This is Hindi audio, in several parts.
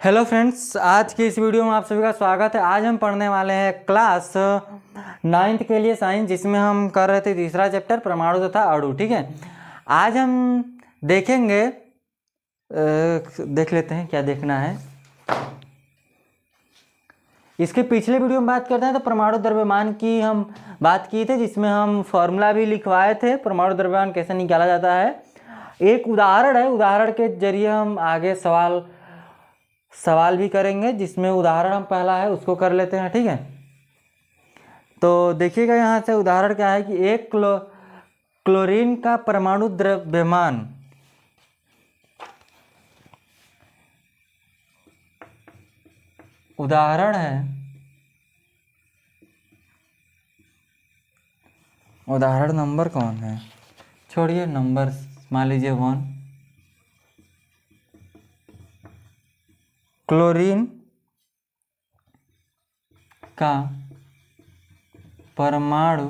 हेलो फ्रेंड्स, आज की इस वीडियो में आप सभी का स्वागत है। आज हम पढ़ने वाले हैं क्लास 9th के लिए साइंस, जिसमें हम कर रहे थे तीसरा चैप्टर परमाणु तथा अणु। ठीक है, आज हम देखेंगे, देख लेते हैं क्या देखना है। इसके पिछले वीडियो में बात करते हैं तो परमाणु द्रव्यमान की हम बात की थी, जिसमें हम फॉर्मूला भी लिखवाए थे परमाणु द्रव्यमान कैसे निकाला जाता है। एक उदाहरण है, उदाहरण के जरिए हम आगे सवाल भी करेंगे, जिसमें उदाहरण हम पहला है उसको कर लेते हैं। ठीक है, तो देखिएगा यहाँ से उदाहरण क्या है कि एक क्लोरीन का परमाणु द्रव्यमान उदाहरण है, उदाहरण नंबर कौन है, छोड़िए नंबर, मान लीजिए 1। क्लोरीन का परमाणु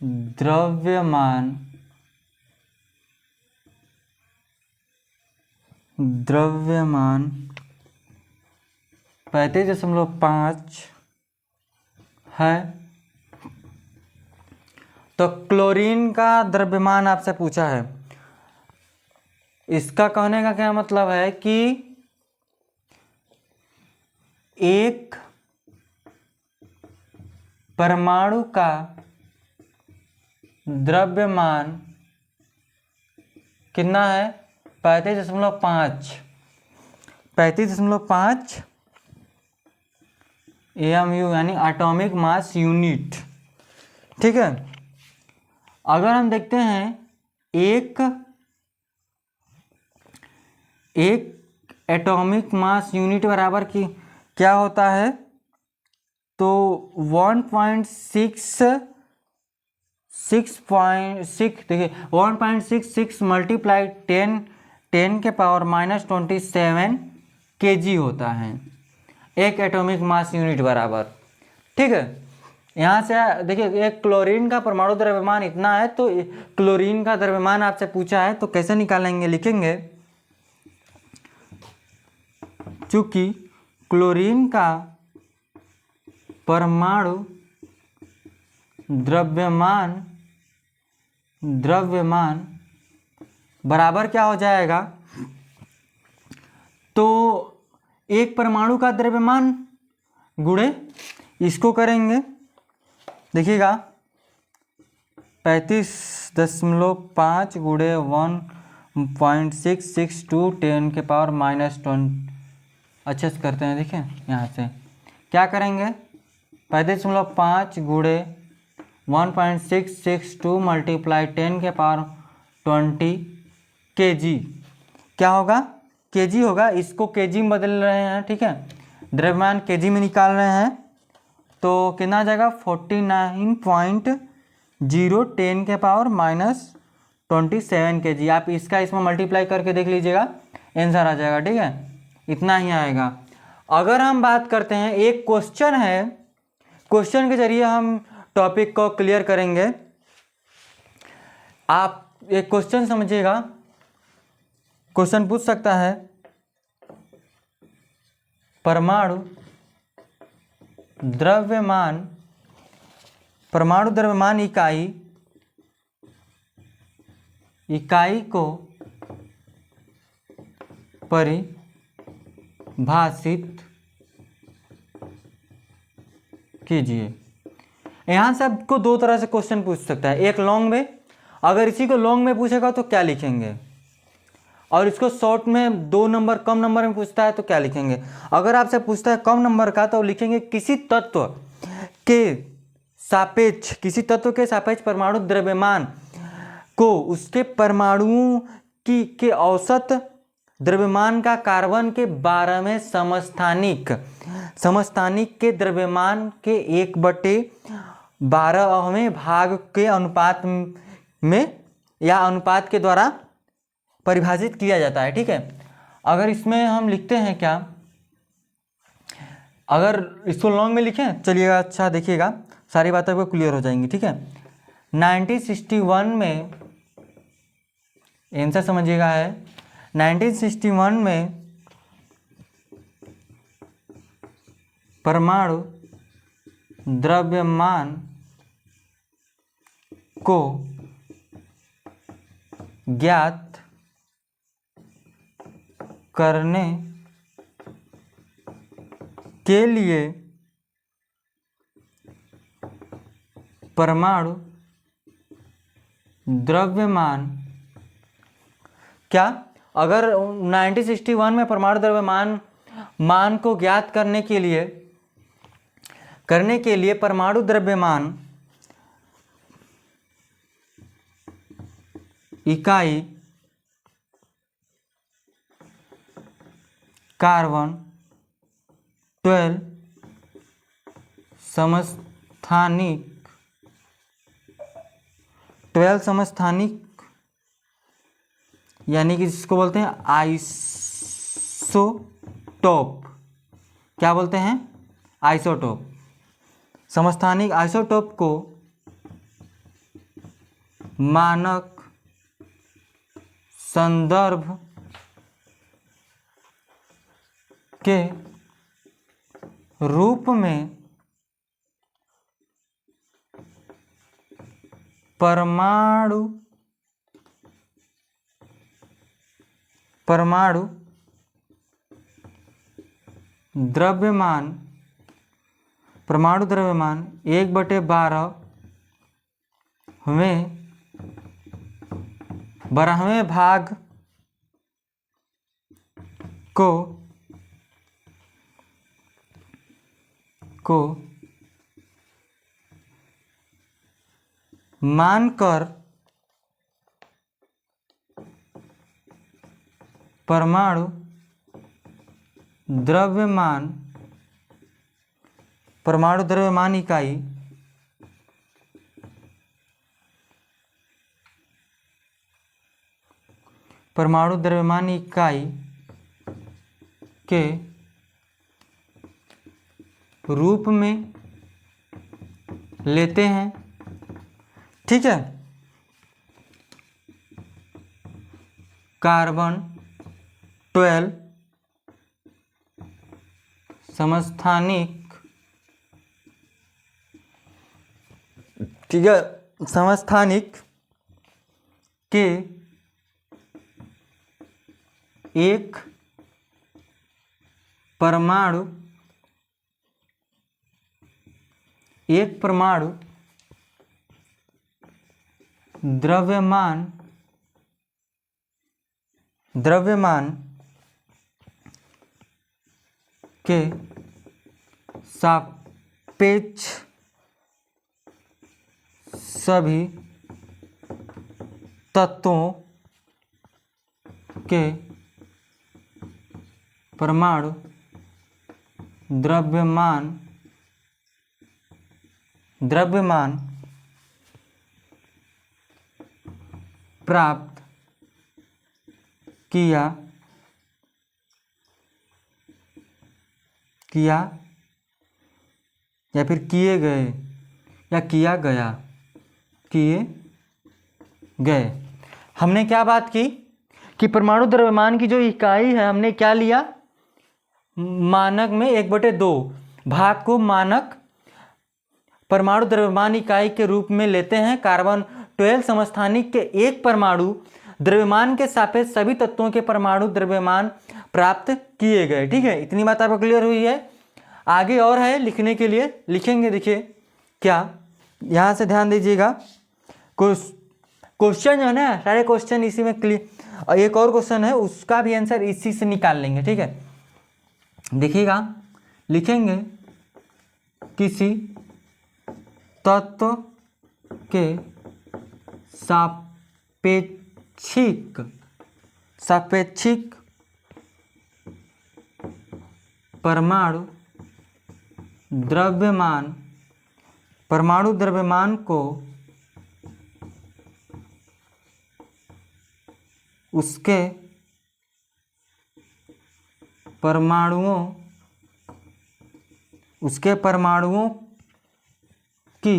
द्रव्यमान 35.5 है। तो क्लोरीन का द्रव्यमान आपसे पूछा है। इसका कहने का क्या मतलब है कि एक परमाणु का द्रव्यमान कितना है, 35.5 AMU, यानी एटॉमिक मास यूनिट। ठीक है, अगर हम देखते हैं एक एटॉमिक मास यूनिट बराबर की क्या होता है, तो 1.66 देखिए 1.66 मल्टीप्लाई 10⁻⁻27 kg होता है एक एटॉमिक मास यूनिट बराबर। ठीक है, यहाँ से देखिए एक क्लोरीन का परमाणु द्रव्यमान इतना है, तो क्लोरीन का द्रव्यमान आपसे पूछा है तो कैसे निकालेंगे, लिखेंगे चूंकि क्लोरीन का परमाणु द्रव्यमान बराबर क्या हो जाएगा, तो एक परमाणु का द्रव्यमान गुणे इसको करेंगे, देखिएगा 35.5 गुणे 1.662 10⁻⁻20। अच्छे से करते हैं, देखिए यहाँ से क्या करेंगे, 35.5 गुणे 1.662 मल्टीप्लाई 10⁻20 kg क्या होगा, kg होगा। इसको kg में बदल रहे हैं। ठीक है, द्रव्यमान kg में निकाल रहे हैं तो कितना आ जाएगा, 49.010⁻⁻27 kg। आप इसका इसमें मल्टीप्लाई करके देख लीजिएगा, आंसर आ जाएगा। ठीक है, इतना ही आएगा। अगर हम बात करते हैं, एक क्वेश्चन है, क्वेश्चन के जरिए हम टॉपिक को क्लियर करेंगे। आप एक क्वेश्चन समझिएगा, क्वेश्चन पूछ सकता है परमाणु द्रव्यमान इकाई को परिभाषित कीजिए। यहाँ से आपको दो तरह से क्वेश्चन पूछ सकता है, एक लॉन्ग में, अगर इसी को लॉन्ग में पूछेगा तो क्या लिखेंगे, और इसको शॉर्ट में 2 नंबर कम नंबर में पूछता है तो क्या लिखेंगे। अगर आपसे पूछता है कम नंबर का तो लिखेंगे किसी तत्व के सापेक्ष परमाणु द्रव्यमान को उसके परमाणुओं के औसत द्रव्यमान का कार्बन के 12वें समस्थानिक के द्रव्यमान के 1/12वें भाग के अनुपात में या अनुपात के द्वारा परिभाषित किया जाता है। ठीक है, अगर इसमें हम लिखते हैं क्या, अगर इसको लॉन्ग में लिखें, चलिएगा, अच्छा देखिएगा सारी बातें आपको क्लियर हो जाएंगी। ठीक है, 1961 में आंसर समझिएगा है 1961 में परमाणु द्रव्यमान को ज्ञात करने के लिए परमाणु द्रव्यमान, क्या अगर 1961 में परमाणु द्रव्यमान मान को ज्ञात करने के लिए परमाणु द्रव्यमान इकाई कार्बन 12 समस्थानिक यानी कि जिसको बोलते हैं आइसोटोप, क्या बोलते हैं? आइसोटोप। समस्थानिक आइसोटोप को मानक संदर्भ के रूप में परमाणु द्रव्यमान 1/12 12वें भाग को मानकर परमाणु द्रव्यमान इकाई के रूप में लेते हैं। ठीक है, कार्बन 12 समस्थानिक, ठीक है, समस्थानिक के एक परमाणु द्रव्यमान के सापेक्ष सभी तत्वों के परमाणु द्रव्यमान प्राप्त किया या फिर किए गए या किया गए। हमने क्या बात की कि परमाणु द्रव्यमान की जो इकाई है हमने क्या लिया? मानक में 1/2 भाग को मानक परमाणु द्रव्यमान इकाई के रूप में लेते हैं। कार्बन 12 समस्थानिक के एक परमाणु द्रव्यमान के सापेक्ष सभी तत्वों के परमाणु द्रव्यमान प्राप्त किए गए। ठीक है, इतनी बात आपको क्लियर हुई है। आगे और है लिखने के लिए, लिखेंगे। देखिए क्या, यहाँ से ध्यान दीजिएगा, क्वेश्चन जो है ना, सारे क्वेश्चन इसी में क्लियर, और एक और क्वेश्चन है उसका भी आंसर इसी से निकाल लेंगे। ठीक है, देखिएगा, लिखेंगे किसी तत्व के सापेक्षिक परमाणु द्रव्यमान को उसके परमाणुओं की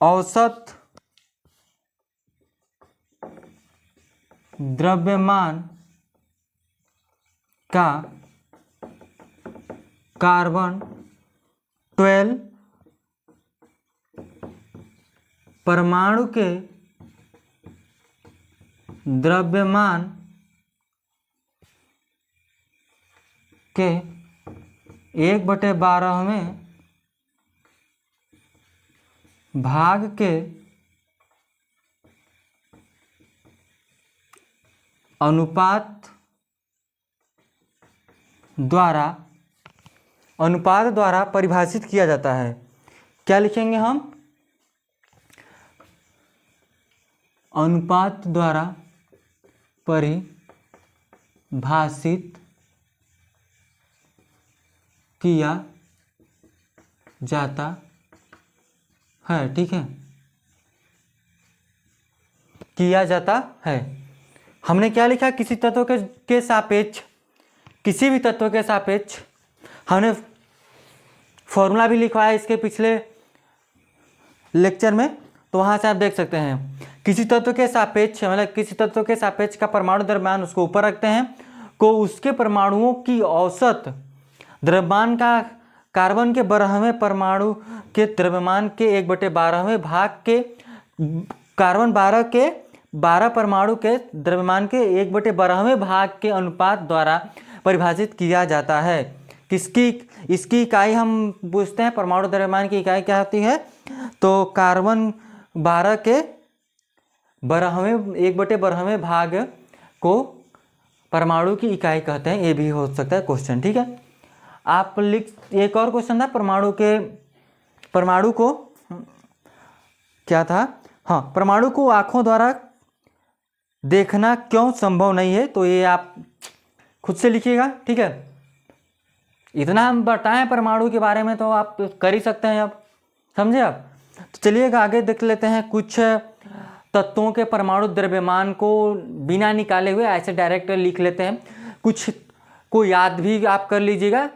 औसत द्रव्यमान का कार्बन 12 परमाणु के द्रव्यमान के 1/12वें भाग के अनुपात द्वारा परिभाषित किया जाता है। क्या लिखेंगे हम? अनुपात द्वारा परिभाषित किया जाता है। ठीक है, किया जाता है। हमने क्या लिखा? किसी तत्व के सापेक्ष, किसी भी तत्व के सापेक्ष। हमने फॉर्मूला भी लिखवाया इसके पिछले लेक्चर में, तो वहाँ से आप देख सकते हैं। किसी तत्व के सापेक्ष मतलब किसी तत्व के सापेक्ष का परमाणु द्रव्यमान उसको ऊपर रखते हैं, को उसके परमाणुओं की औसत द्रव्यमान का कार्बन के 12वें परमाणु के द्रव्यमान के 1/12वें भाग के कार्बन 12 के 12 परमाणु के द्रव्यमान के 1/12वें भाग के अनुपात द्वारा परिभाषित किया जाता है। इसकी इकाई हम पूछते हैं, परमाणु द्रव्यमान की इकाई क्या होती है? तो कार्बन 12 के 1/12वें भाग को परमाणु की इकाई कहते हैं। ये भी हो सकता है क्वेश्चन। ठीक है, आप एक और क्वेश्चन था परमाणु को क्या था? हाँ, परमाणु को आंखों द्वारा देखना क्यों संभव नहीं है? तो ये आप खुद से लिखिएगा। ठीक है, इतना हम बताएं परमाणु के बारे में तो आप कर ही सकते हैं। अब समझे आप? तो चलिएगा आगे देख लेते हैं। कुछ तत्वों के परमाणु द्रव्यमान को बिना निकाले हुए ऐसे डायरेक्ट लिख लेते हैं। कुछ को याद भी आप कर लीजिएगा,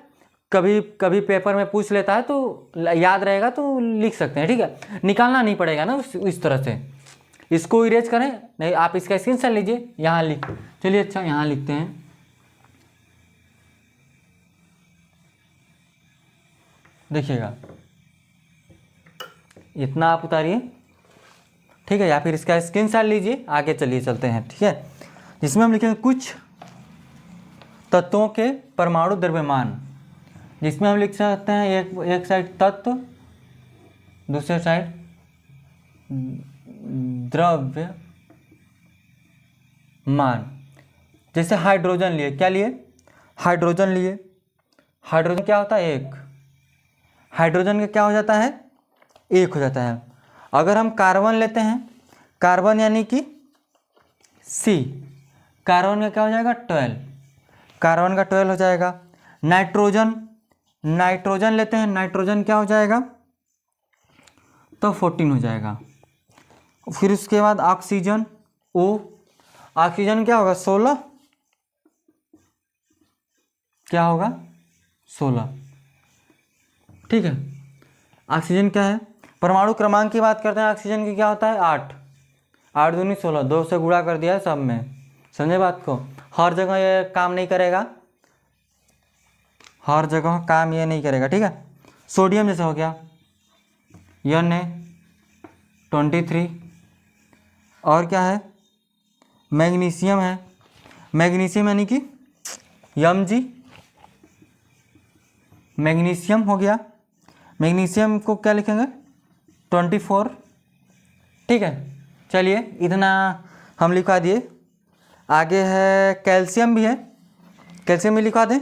कभी कभी पेपर में पूछ लेता है तो याद रहेगा तो लिख सकते हैं। ठीक है, निकालना नहीं पड़ेगा ना इस तरह से। इसको इरेज करें, नहीं आप इसका स्क्रीनशॉट लीजिए, यहाँ लिख। चलिए अच्छा, यहाँ लिखते हैं। देखिएगा, इतना आप उतारिए। ठीक है, या फिर इसका स्क्रीनशॉट लीजिए, आगे चलिए चलते हैं। ठीक है, जिसमें हम लिखेंगे कुछ तत्वों के परमाणु द्रव्यमान, जिसमें हम लिख सकते हैं एक साइड तत्व, दूसरे साइड द्रव्यमान। जैसे हाइड्रोजन लिए, क्या लिए? हाइड्रोजन लिए। हाइड्रोजन क्या होता है? एक। हाइड्रोजन का क्या हो जाता है? एक हो जाता है। अगर हम कार्बन लेते हैं, कार्बन यानी कि C, कार्बन का क्या हो जाएगा? 12, कार्बन का 12 हो जाएगा। नाइट्रोजन लेते हैं, नाइट्रोजन क्या हो जाएगा? तो 14 हो जाएगा। फिर उसके बाद ऑक्सीजन O, ऑक्सीजन क्या होगा? 16, क्या होगा? 16। ठीक है, ऑक्सीजन क्या है? परमाणु क्रमांक की बात करते हैं, ऑक्सीजन की क्या होता है? 8, 8 दूनी 16, 2 से गुणा कर दिया है सब में। समझे बात को? हर जगह ये काम नहीं करेगा, हर जगह काम ये नहीं करेगा। ठीक है, सोडियम जैसे हो गया Na23, और क्या है? मैग्नीशियम है। मैग्नीशियम यानी कि Mg, मैग्नीशियम हो गया। मैग्नीशियम को क्या लिखेंगे? 24। ठीक है, चलिए इतना हम लिखवा दिए। आगे है कैल्शियम भी है, कैल्शियम भी लिखवा दें।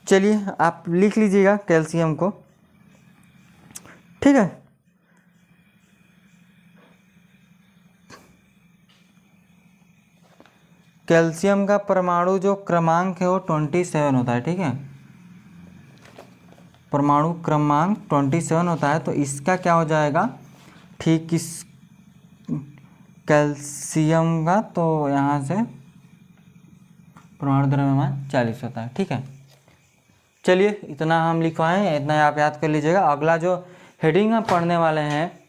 चलिए आप लिख लीजिएगा कैल्शियम को। ठीक है, कैल्शियम का परमाणु जो क्रमांक है वो 27 होता है। ठीक है, परमाणु क्रमांक 27 होता है। तो इसका क्या हो जाएगा? ठीक इस कैल्शियम का तो यहाँ से परमाणु द्रव्यमान 40 होता है। ठीक है, चलिए इतना हम लिखवाएं, इतना आप याद कर लीजिएगा। अगला जो हेडिंग हम पढ़ने वाले हैं,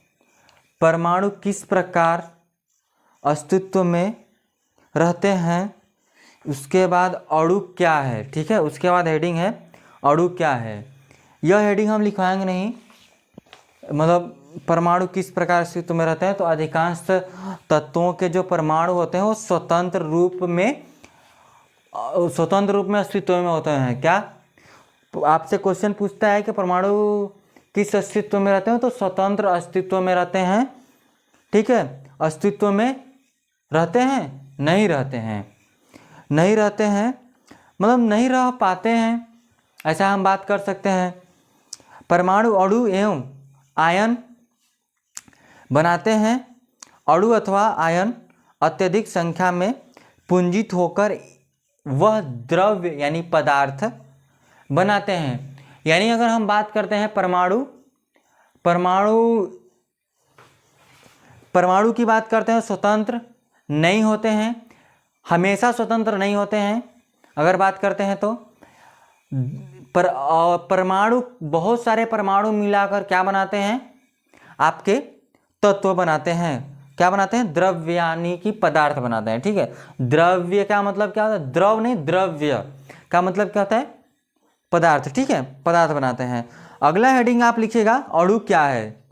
परमाणु किस प्रकार अस्तित्व में रहते हैं, उसके बाद अणु क्या है। ठीक है, उसके बाद हेडिंग है अणु क्या है, यह हेडिंग हम लिखवाएंगे नहीं। मतलब परमाणु किस प्रकार अस्तित्व में रहते हैं, तो अधिकांश तत्वों के जो परमाणु होते हैं वो स्वतंत्र रूप में अस्तित्व में होते हैं। क्या आपसे क्वेश्चन पूछता है कि परमाणु किस अस्तित्व में रहते हैं, तो स्वतंत्र अस्तित्व में रहते हैं। ठीक है, अस्तित्व में रहते हैं, नहीं रहते हैं, नहीं रहते हैं मतलब नहीं रह पाते हैं, ऐसा हम बात कर सकते हैं। परमाणु अणु एवं आयन बनाते हैं। अणु अथवा आयन अत्यधिक संख्या में पुंजित होकर वह द्रव्य यानी पदार्थ बनाते हैं। यानी अगर हम बात करते हैं परमाणु की बात करते हैं, स्वतंत्र नहीं होते हैं, हमेशा स्वतंत्र नहीं होते हैं। अगर बात करते हैं तो परमाणु बहुत सारे परमाणु मिलाकर क्या बनाते हैं, आपके तत्व बनाते हैं। क्या बनाते हैं, द्रव्य यानी कि पदार्थ बनाते हैं। ठीक है, द्रव्य का मतलब क्या होता है, द्रव नहीं, द्रव्य का मतलब क्या होता है, पदार्थ। ठीक है, पदार्थ बनाते हैं। अगला हेडिंग आप लिखिएगा अणु क्या है,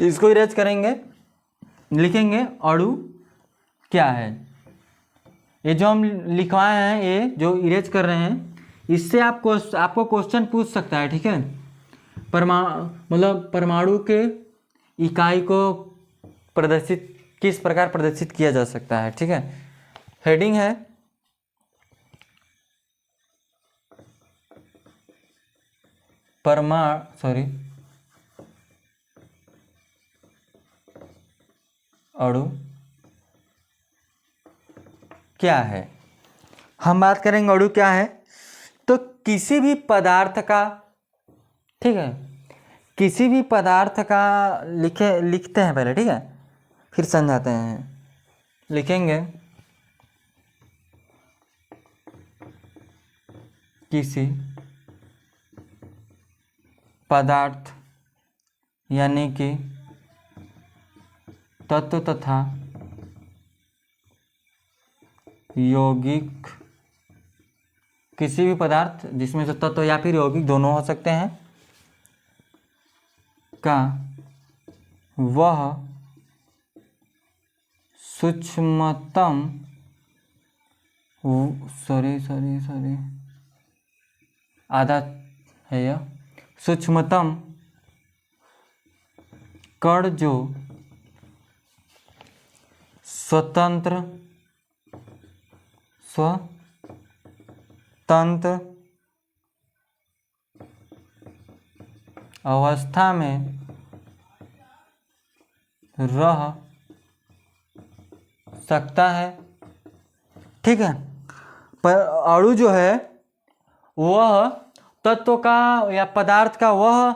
इसको इरेज करेंगे, लिखेंगे अणु क्या है। ये जो हम लिखवाए हैं, ये जो इरेज कर रहे हैं, इससे आपको क्वेश्चन पूछ सकता है। ठीक है, मतलब परमाणु के इकाई को किस प्रकार प्रदर्शित किया जा सकता है। ठीक है, हेडिंग है अणु क्या है। हम बात करेंगे अणु क्या है, तो किसी भी पदार्थ का, ठीक है, किसी भी पदार्थ का लिखते हैं पहले, ठीक है, फिर समझाते हैं। लिखेंगे किसी पदार्थ यानी कि तत्व तथा यौगिक, किसी भी पदार्थ जिसमें से तत्व या फिर यौगिक दोनों हो सकते हैं, का वह सूक्ष्मतम आधा है यह, सूक्ष्मतम कण जो स्वतंत्र अवस्था में रह सकता है। ठीक है, पर अणु जो है वह तत्व का या पदार्थ का वह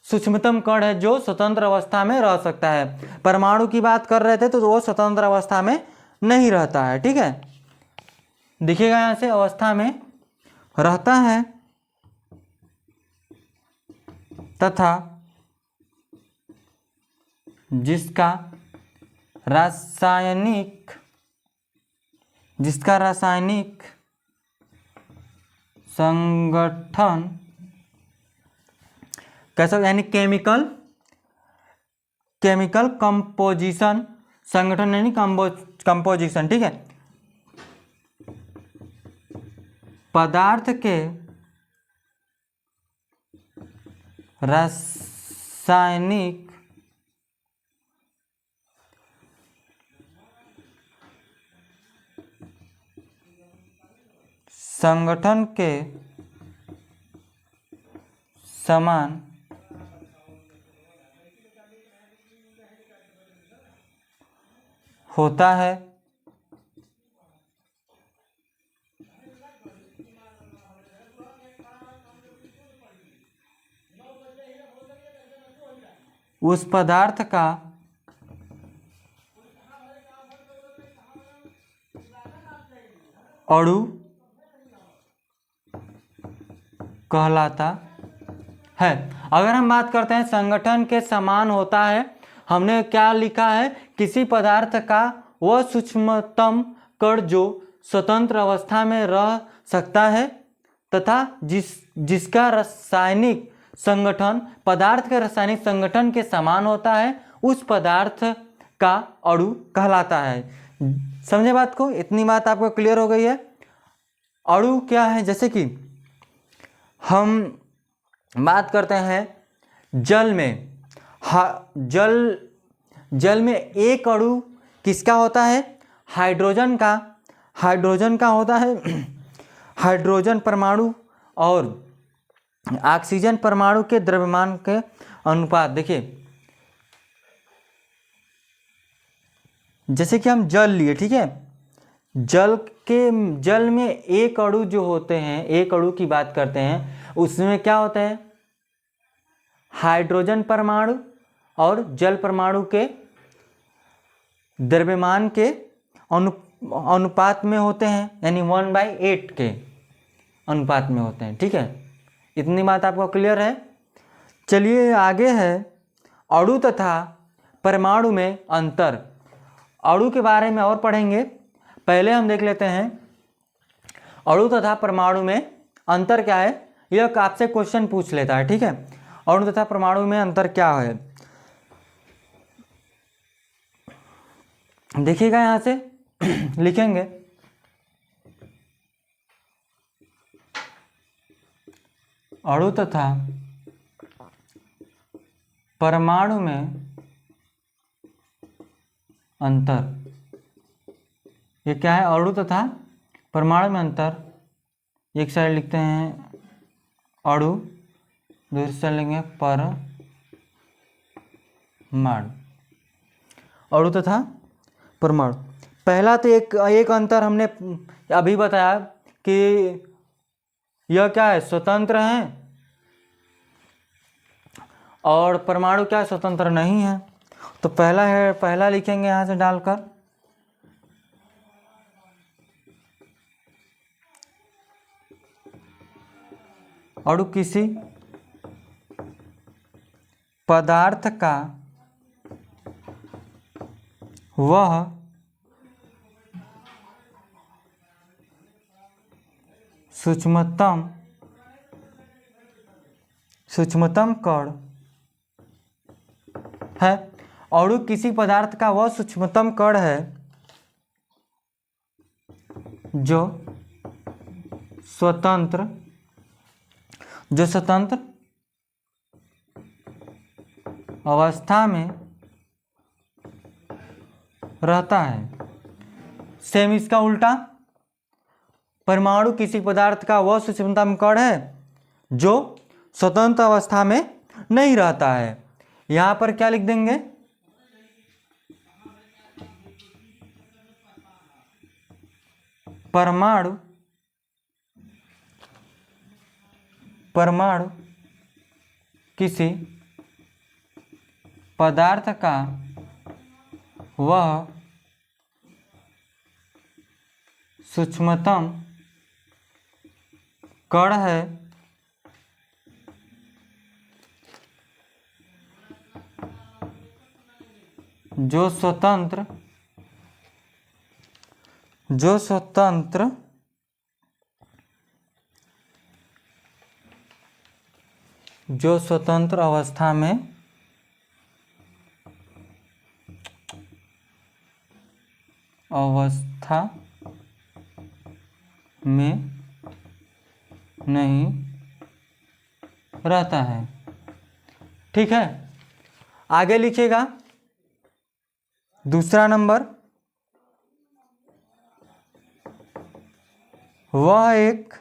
सूक्ष्मतम कण है जो स्वतंत्र अवस्था में रह सकता है। परमाणु की बात कर रहे थे तो वो स्वतंत्र अवस्था में नहीं रहता है। ठीक है, देखिएगा यहां से अवस्था में रहता है तथा जिसका रासायनिक संगठन कैसा, यानी केमिकल कंपोजिशन, संगठन यानी कंपोजिशन। ठीक है, पदार्थ के रासायनिक संगठन के समान होता है। उस पदार्थ का अणु कहलाता है। अगर हम बात करते हैं संगठन के समान होता है, हमने क्या लिखा है, किसी पदार्थ का वह सूक्ष्मतम कण जो स्वतंत्र अवस्था में रह सकता है, तथा जिसका रासायनिक संगठन पदार्थ के रासायनिक संगठन के समान होता है उस पदार्थ का अणु कहलाता है। समझे बात को? इतनी बात आपको क्लियर हो गई है। अणु क्या है? जैसे कि हम बात करते हैं जल में, जल में एक अणु किसका होता है? हाइड्रोजन का होता है। हाइड्रोजन परमाणु और ऑक्सीजन परमाणु के द्रव्यमान के अनुपात देखिए, जैसे कि हम जल लिए, ठीक है, जल में एक अणु जो होते हैं, एक अणु की बात करते हैं, उसमें क्या होता है? हाइड्रोजन परमाणु और जल परमाणु के द्रव्यमान के अनुपात में होते हैं, यानी 1/8 के अनुपात में होते हैं। ठीक है, इतनी बात आपको क्लियर है। चलिए आगे है अणु तथा परमाणु में अंतर। अणु के बारे में और पढ़ेंगे, पहले हम देख लेते हैं अणु तथा परमाणु में अंतर क्या है। यह आपसे क्वेश्चन पूछ लेता है। ठीक है, अणु तथा परमाणु में अंतर क्या है, देखिएगा यहां से लिखेंगे। अणु तथा परमाणु में अंतर, ये क्या है? अणु तथा परमाणु में अंतर, एक साइड लिखते हैं अणु, दूसरी साइड लेंगे परमाणु। अणु तथा परमाणु, पहला तो एक अंतर हमने अभी बताया कि यह क्या है? स्वतंत्र है, और परमाणु क्या है? स्वतंत्र नहीं है। तो पहला लिखेंगे यहां से डालकर, अणु किसी पदार्थ का वह सूक्ष्मतम कण है। अणु किसी पदार्थ का वह सूक्ष्मतम कण है जो स्वतंत्र अवस्था में रहता है। सेम इसका उल्टा, परमाणु किसी पदार्थ का वह सूक्ष्मतम कण है जो स्वतंत्र अवस्था में नहीं रहता है। यहां पर क्या लिख देंगे? परमाणु किसी पदार्थ का वह सूक्ष्मतम कण है जो स्वतंत्र अवस्था में नहीं रहता है। ठीक है, आगे लिखिएगा दूसरा नंबर, यह एक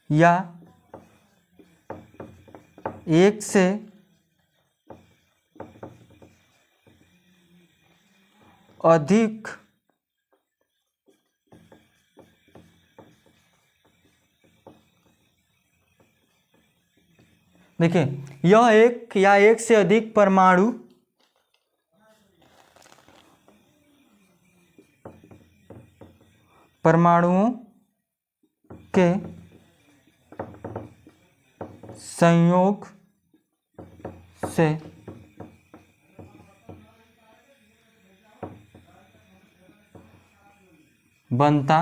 या एक से अधिक देखिए, यह एक या एक से अधिक परमाणुओं के संयोग से बनता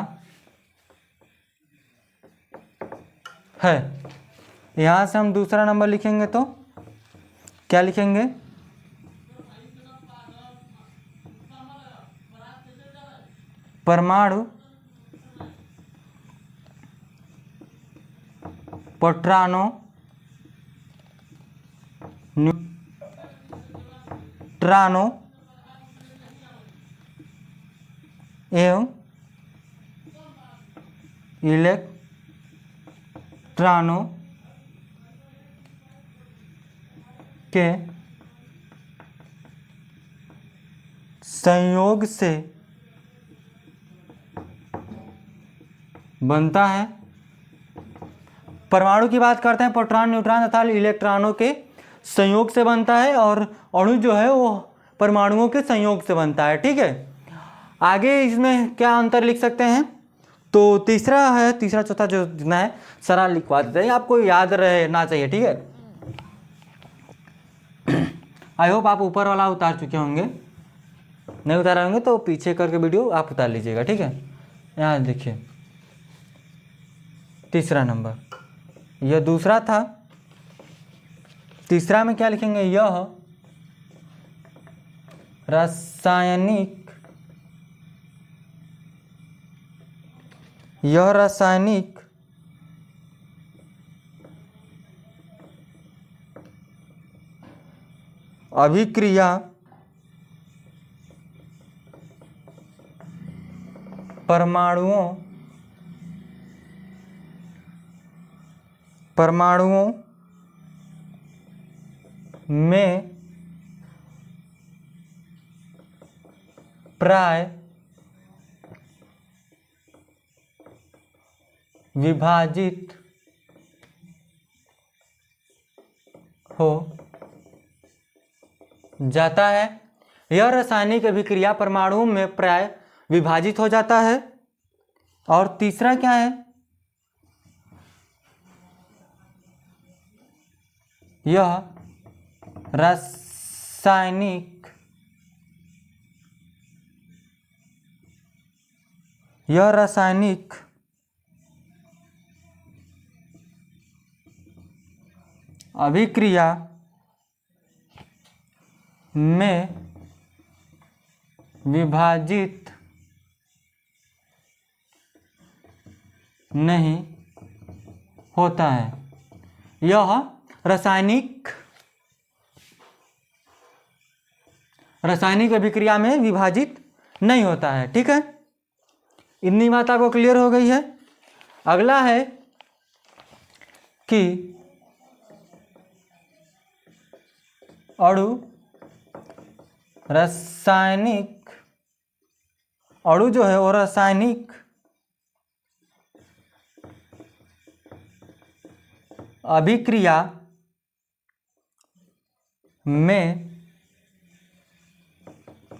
है। यहाँ से हम दूसरा नंबर लिखेंगे तो क्या लिखेंगे? परमाणु प्रोटॉनों न्यूट्रॉनों एवं इलेक्ट्रॉनों के संयोग से बनता है। परमाणु की बात करते हैं, प्रोटॉन न्यूट्रॉन तथा इलेक्ट्रॉनों के संयोग से बनता है, और अणु जो है वो परमाणुओं के संयोग से बनता है। ठीक है, आगे इसमें क्या अंतर लिख सकते हैं? तो तीसरा है, तीसरा चौथा जो जितना है सारा लिखवा देते हैं, आपको याद रहना चाहिए। ठीक है, आई होप आप ऊपर वाला उतार चुके होंगे, नहीं उतारे होंगे तो पीछे करके वीडियो आप उतार लीजिएगा। ठीक है, यहाँ देखिए तीसरा नंबर, यह दूसरा था। तीसरा में क्या लिखेंगे? यह रासायनिक अभिक्रिया परमाणुओं में प्राय विभाजित हो जाता है। यह रासायनिक अभिक्रिया परमाणुओं में प्राय विभाजित हो जाता है। और तीसरा क्या है? यह रासायनिक अभिक्रिया में विभाजित नहीं होता है। यह रासायनिक अभिक्रिया में विभाजित नहीं होता है। ठीक है, इतनी बात आपको क्लियर हो गई है। अगला है कि अणु जो है वो रासायनिक अभिक्रिया में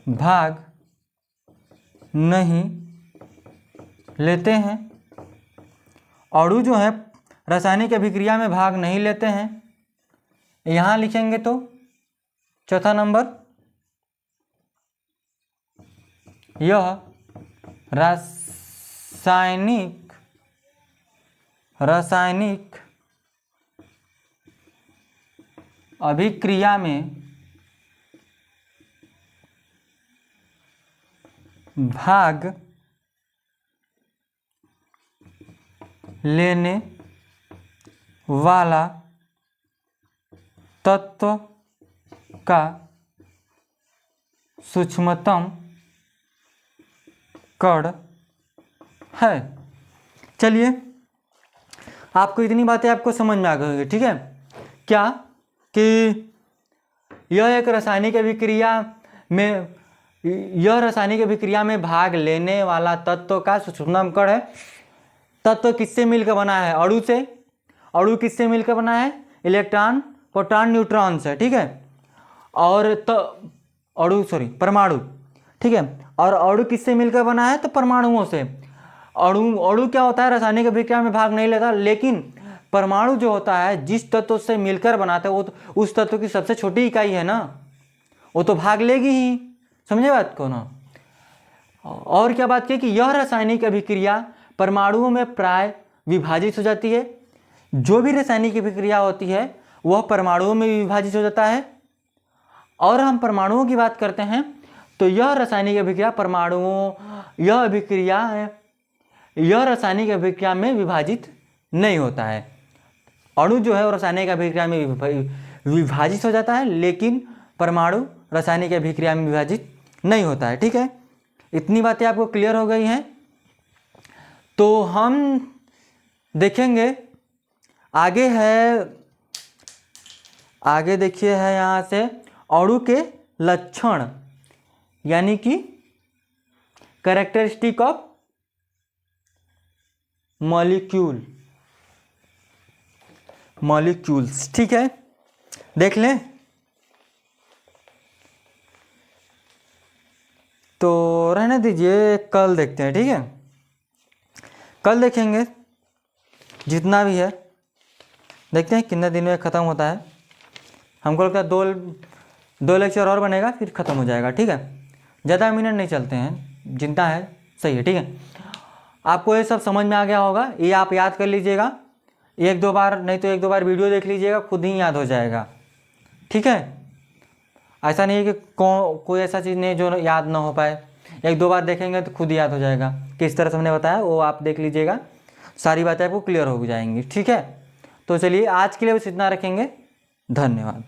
भाग नहीं लेते हैं। अणु जो है रासायनिक अभिक्रिया में भाग नहीं लेते हैं। यहाँ लिखेंगे तो चौथा नंबर, यह रासायनिक अभिक्रिया में भाग लेने वाला तत्व का सूक्ष्मतम कण है। चलिए, आपको इतनी बातें आपको समझ में आ गई होगी। ठीक है, क्या कि यह एक रासायनिक अभिक्रिया में भाग लेने वाला तत्व का सूक्ष्मतम कण है। तत्व किससे मिलकर बना है? अणु से। अणु किससे मिलकर बना है? इलेक्ट्रॉन, प्रोटॉन, न्यूट्रॉन से। ठीक है, और परमाणु। ठीक है, और अणु किससे मिलकर बना है? तो परमाणुओं से। अणु क्या होता है? रासायनिक अभिक्रिया में भाग नहीं लेता, लेकिन परमाणु जो होता है जिस तत्व से मिलकर बनाता है वो तो उस तत्व की सबसे छोटी इकाई है ना, वो तो भाग लेगी ही। समझे बात को ना? और क्या बात की कि यह रासायनिक अभिक्रिया परमाणुओं में प्राय विभाजित हो जाती है। जो भी रासायनिक अभिक्रिया होती है वह परमाणुओं में विभाजित हो जाता है। और हम परमाणुओं की बात करते हैं तो यह रासायनिक अभिक्रिया यह रासायनिक अभिक्रिया में विभाजित नहीं होता है। अणु जो है वो रासायनिक अभिक्रिया में विभाजित हो जाता है, लेकिन परमाणु रासायनिक अभिक्रिया में विभाजित नहीं होता है। ठीक है, इतनी बातें आपको क्लियर हो गई हैं। तो हम देखेंगे आगे देखिए है यहाँ से अणु के लक्षण, यानी कि कैरेक्टरिस्टिक ऑफ मॉलिक्यूल्स। ठीक है, देख लें। तो रहने दीजिए, कल देखते हैं। ठीक है, कल देखेंगे जितना भी है, देखते हैं कितने दिन में ख़त्म होता है। हमको लगता है दो लेक्चर और बनेगा फिर ख़त्म हो जाएगा। ठीक है, ज़्यादा मिनट नहीं चलते हैं, जितना है सही है। ठीक है, आपको ये सब समझ में आ गया होगा। ये आप याद कर लीजिएगा, एक दो बार नहीं तो एक दो बार वीडियो देख लीजिएगा, खुद ही याद हो जाएगा। ठीक है, ऐसा नहीं है कि कोई ऐसा चीज़ नहीं जो याद ना हो पाए। एक दो बार देखेंगे तो खुद याद हो जाएगा। किस तरह से हमने बताया वो आप देख लीजिएगा, सारी बातें आपको क्लियर हो जाएंगी। ठीक है, तो चलिए आज के लिए बस इतना रखेंगे। धन्यवाद।